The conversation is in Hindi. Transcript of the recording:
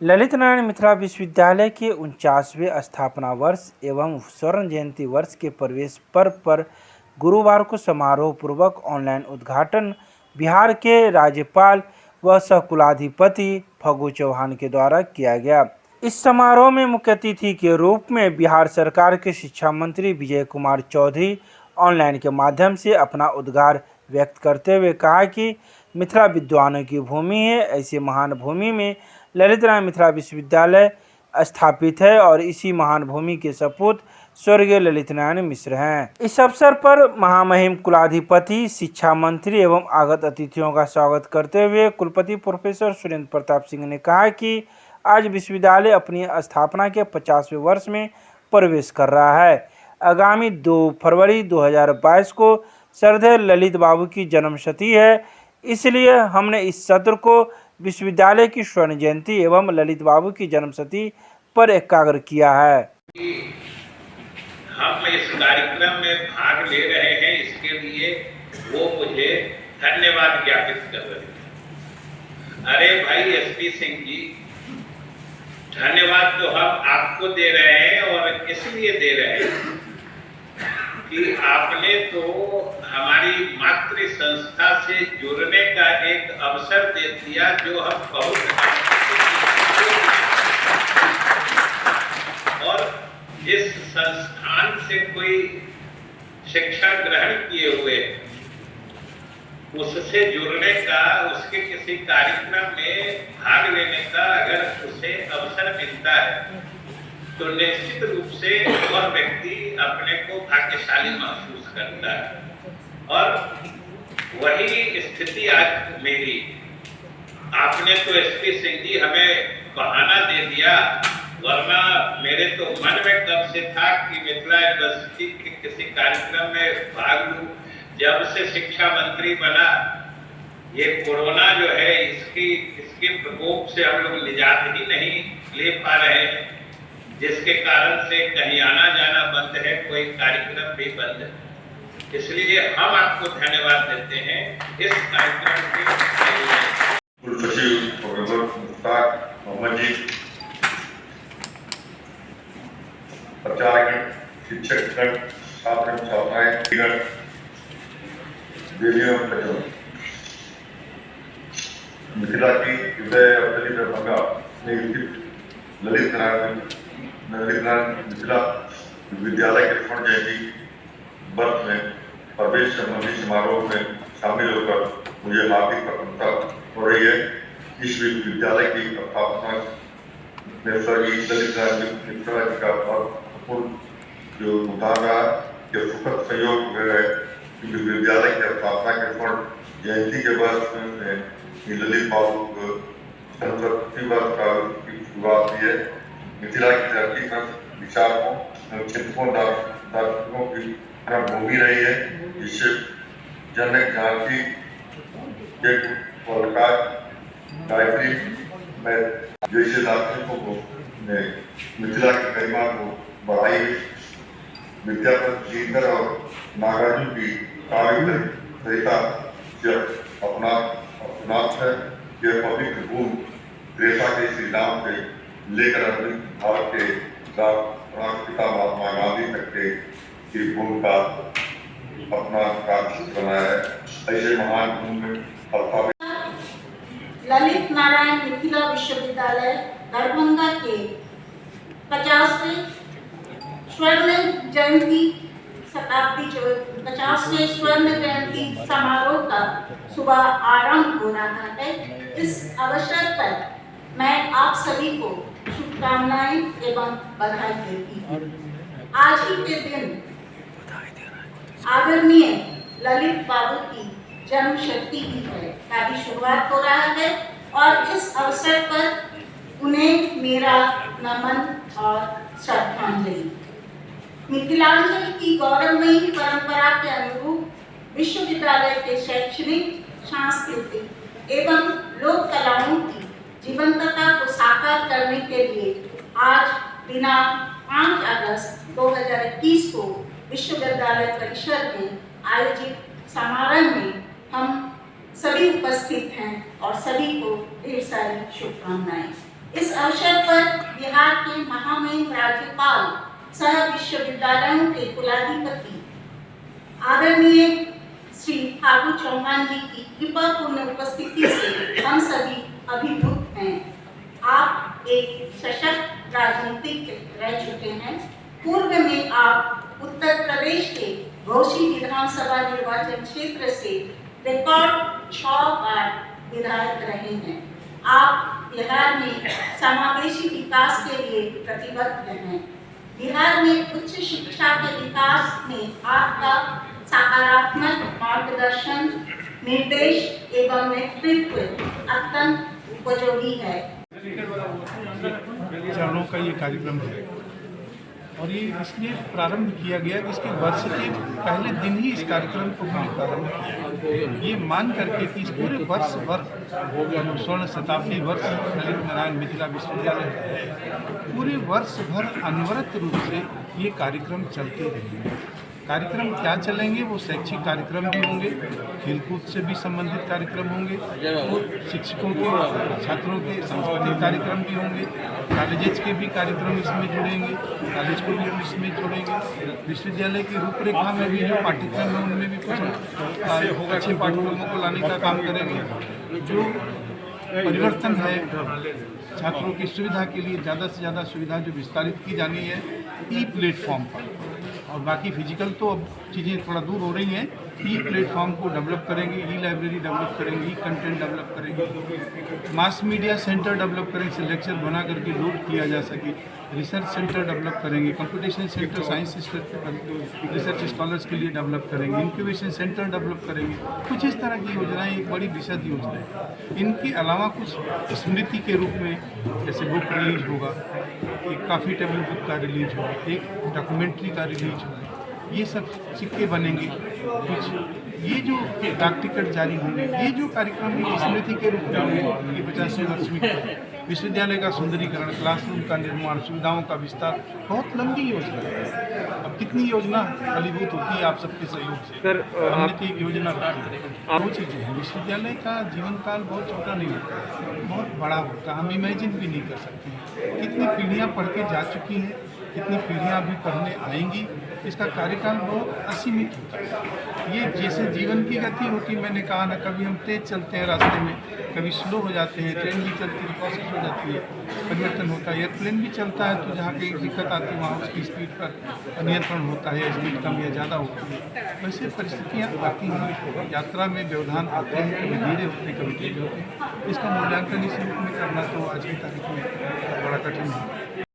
ललित नारायण मिथिला विश्वविद्यालय के 49वें स्थापना वर्ष एवं स्वर्ण जयंती वर्ष के प्रवेश पर्व पर गुरुवार को समारोह पूर्वक ऑनलाइन उद्घाटन बिहार के राज्यपाल व सहकुलाधिपति फगू चौहान के द्वारा किया गया। इस समारोह में मुख्य अतिथि के रूप में बिहार सरकार के शिक्षा मंत्री विजय कुमार चौधरी ऑनलाइन के माध्यम से अपना उद्गार व्यक्त करते हुए कहा कि मिथिला विद्वानों की भूमि है। ऐसी महान भूमि में ललित नारायण मिथिला विश्वविद्यालय स्थापित है और इसी महान भूमि के सपूत स्वर्गीय ललित नारायण मिश्र हैं। इस अवसर पर महामहिम कुलाधिपति, शिक्षा मंत्री एवं आगत अतिथियों का स्वागत करते हुए कुलपति प्रोफेसर सुरेंद्र प्रताप सिंह ने कहा कि आज विश्वविद्यालय अपनी स्थापना के 50वें वर्ष में प्रवेश कर रहा है। आगामी 2 फरवरी 2022 को श्रद्धेय ललित बाबू की जन्मशती है, इसलिए हमने इस सत्र को विश्वविद्यालय की स्वर्ण जयंती एवं ललित बाबू की जन्मशती पर एकाग्र किया है। हम इस कार्यक्रम में भाग ले रहे हैं, इसके लिए वो मुझे धन्यवाद ज्ञापित कर रहे हैं। अरे भाई एसपी सिंह जी, धन्यवाद तो हम आपको दे रहे हैं और इसलिए दे रहे हैं कि आपने तो हमारी मातृ संस्था से जुड़ने का एक अवसर दे दिया, जो हम बहुत और जिस संस्थान से कोई शिक्षा ग्रहण किए हुए उससे जुड़ने का, उसके किसी कार्यक्रम में भाग लेने का अगर उसे अवसर मिलता है तो निश्चित रूप से वह व्यक्ति अपने को भाग्यशाली महसूस करता है। और वही स्थिति आज मेरी। आपने तो एसपी सिंह जी हमें बहाना दे दिया, वरना मेरे तो मन में कब से था कि मिथिला यूनिवर्सिटी के किसी कार्यक्रम में भाग लूं। जब से शिक्षा मंत्री बना, ये कोरोना जो है इसके प्रकोप से हम लोग निजात ही नहीं ले पा रहे हैं, जिसके कारण से कहीं आना जाना बंद है, कोई कार्यक्रम भी बंद है। इसलिए हम आपको धन्यवाद देते हैं इस कार्यक्रम के कुलसचिव प्रोफेसर मुश्ताक मोहम्मद जी, प्राचार्य, शिक्षकगण, छात्र छात्राएं, मिथिला की हृदय अवतली दरभंगा में स्थित ललित नारायण मिथिला विद्यालय के स्वर्ण जयंती वर्ष में प्रवेश संबंधी समारोह में शामिल होकर मुझे हार्दिक प्रसन्नता हो रही है। इस विश्वविद्यालय की स्थापना में स्वर्गीय ललित नारायण मिथिला जी का महत्वपूर्ण जो योगदान रहा, यह सुखद सहयोग है। विश्वविद्यालय की स्थापना के स्वर्ण जयंती के वर्ष में ललित बाबू संस्कृति वर्ष का शुरुआत हुई है। मिथिला की धरती पर विचारकों, चिंतकों, दार्शनिकों की भूमि रही है, जिससे जनक जानकी के पत्रकार गायत्री में जैसे दार्शनिकों को ने मिथिला की गरिमा को बढ़ाई। विद्यापति जीकर और नागार्जुन की काव्य सहिता से अपना है। यह पवित्र भूमि त्रेता के श्री राम से लेकर अपने भारत के राष्ट्रपिता महात्मा गांधी तक के भूमि का अपना कार्य बनाया है। ऐसे महान भूमि में ललित नारायण मिथिला विश्वविद्यालय दरभंगा के 50वें स्वर्ण जयंती शताब्दी 50वें स्वर्ण जयंती समारोह का सुबह आरंभ हो रहा है। इस अवसर पर मैं आप सभी को शुभकामनाएं एवं बधाई देती हूँ। आज ही के दिन आदरणीय ललित बाबू की जन्मशती का भी शुरुआत हो रहा है और इस अवसर पर उन्हें मेरा नमन और श्रद्धांजलि। मिथिलांचल की गौरवमयी परंपरा के अनुरूप विश्वविद्यालय के शैक्षणिक, सांस्कृतिक एवं लोक कलाओं की जीवंतता को साकार करने के लिए आज दिनांक 5 अगस्त 2021 को विश्वविद्यालय परिसर में आयोजित समारोह में हम सभी उपस्थित हैं और सभी को ढेर सारी शुभकामनाएं। इस अवसर पर बिहार के महामहिम राज्यपाल सह विश्वविद्यालयों के कुलाधिपति आदरणीय श्री फागू चौहान जी की कृपापूर्ण उपस्थिति से हम सभी अभिभूत हैं। आप एक सशक्त राजनीतिक रह चुके हैं। पूर्व में आप उत्तर प्रदेश के घोसी विधानसभा निर्वाचन क्षेत्र से रिकॉर्ड 6 बार विधायक रहे हैं। आप बिहार में समावेशी विकास के लिए प्रतिबद्ध हैं। बिहार में उच्च शिक्षा के विकास में आपका सकारात्मक मार्गदर्शन, निर्देश एवं नेतृत्व अत्यंत उपयोगी है। चरणों का ये कार्यक्रम है और ये इसलिए प्रारंभ किया गया कि इसके वर्ष के पहले दिन ही इस कार्यक्रम को हमने प्रारंभ किया, ये मान करके कि इस पूरे वर्ष भर स्वर्ण शताब्दी वर्ष ललित नारायण मिथिला विश्वविद्यालय का है, पूरे वर्ष भर अनवरत रूप से ये कार्यक्रम चलते रहेंगे। कार्यक्रम क्या चलेंगे? वो शैक्षिक कार्यक्रम भी होंगे, खेलकूद से भी संबंधित कार्यक्रम होंगे, और शिक्षकों के, छात्रों के सांस्कृतिक कार्यक्रम भी होंगे, कॉलेजेस के भी कार्यक्रम इसमें जुड़ेंगे, कॉलेज को भी हम इसमें जोड़ेंगे। विश्वविद्यालय की रूपरेखा में भी जो पाठ्यक्रम है उनमें भी कुछ अच्छे पाठ्यक्रमों को लाने का काम करेंगे। जो परिवर्तन है छात्रों की सुविधा के लिए, ज़्यादा से ज़्यादा सुविधा जो विस्तारित की जानी है ई प्लेटफॉर्म पर, और बाकी फिजिकल तो अब चीज़ें थोड़ा दूर हो रही हैं। ई प्लेटफॉर्म को डेवलप करेंगे, ई लाइब्रेरी डेवलप करेंगे, ई कंटेंट डेवलप करेंगे, मास मीडिया सेंटर डेवलप करेंगे, से लेक्चर बना करके लोड किया जा सके, रिसर्च सेंटर डेवलप करेंगे, computation centre science research scholars के लिए डेवलप करेंगे, इंक्यूबेशन सेंटर डेवलप करेंगे। कुछ इस तरह की योजनाएं एक बड़ी विशद योजना है। इनके अलावा कुछ स्मृति के रूप में जैसे बुक रिलीज होगा, एक कॉफ़ी टेबल बुक का रिलीज होगा, एक डॉक्यूमेंट्री का रिलीज होगा, ये सब सिक्के बनेंगे। कुछ ये जो डाक टिकट जारी होंगे, ये जो कार्यक्रम है स्मृति के रूप में होंगे। ये 50वीं वर्ष विश्वविद्यालय का सुंदरीकरण, क्लासरूम का निर्माण, सुविधाओं का विस्तार, बहुत लंबी योजना है। अब कितनी योजना फलीभूत होती है आप सबके सहयोग से। सर हमने तो एक योजना रखी है। वो चीज़ें हैं, विश्वविद्यालय का जीवन काल बहुत छोटा नहीं होता है, बहुत बड़ा होता है। हम इमेजिन भी नहीं कर सकते हैं कितनी पीढ़ियाँ पढ़ के जा चुकी हैं, कितनी पीढ़ियाँ अभी पढ़ने आएंगी। इसका कार्यकाल बहुत असीमित होता है। ये जैसे जीवन की गति होती, मैंने कहा ना, कभी हम तेज चलते हैं रास्ते में, कभी स्लो हो जाते हैं, ट्रेन भी चलती है, प्रोसेस हो जाती है, परिवर्तन होता है। एयरप्लेन भी चलता है तो जहाँ कहीं दिक्कत आती है वहाँ उसकी स्पीड पर नियंत्रण होता है, स्पीड कम या ज़्यादा होती है। वैसे परिस्थितियाँ आती हैं, यात्रा में व्यवधान आते हैं, कभी धीरे होते हैं, कभी तेज होते हैं। इसका मूल्यांकन इस रूप में करना तो आज की तारीख में बड़ा कठिन है।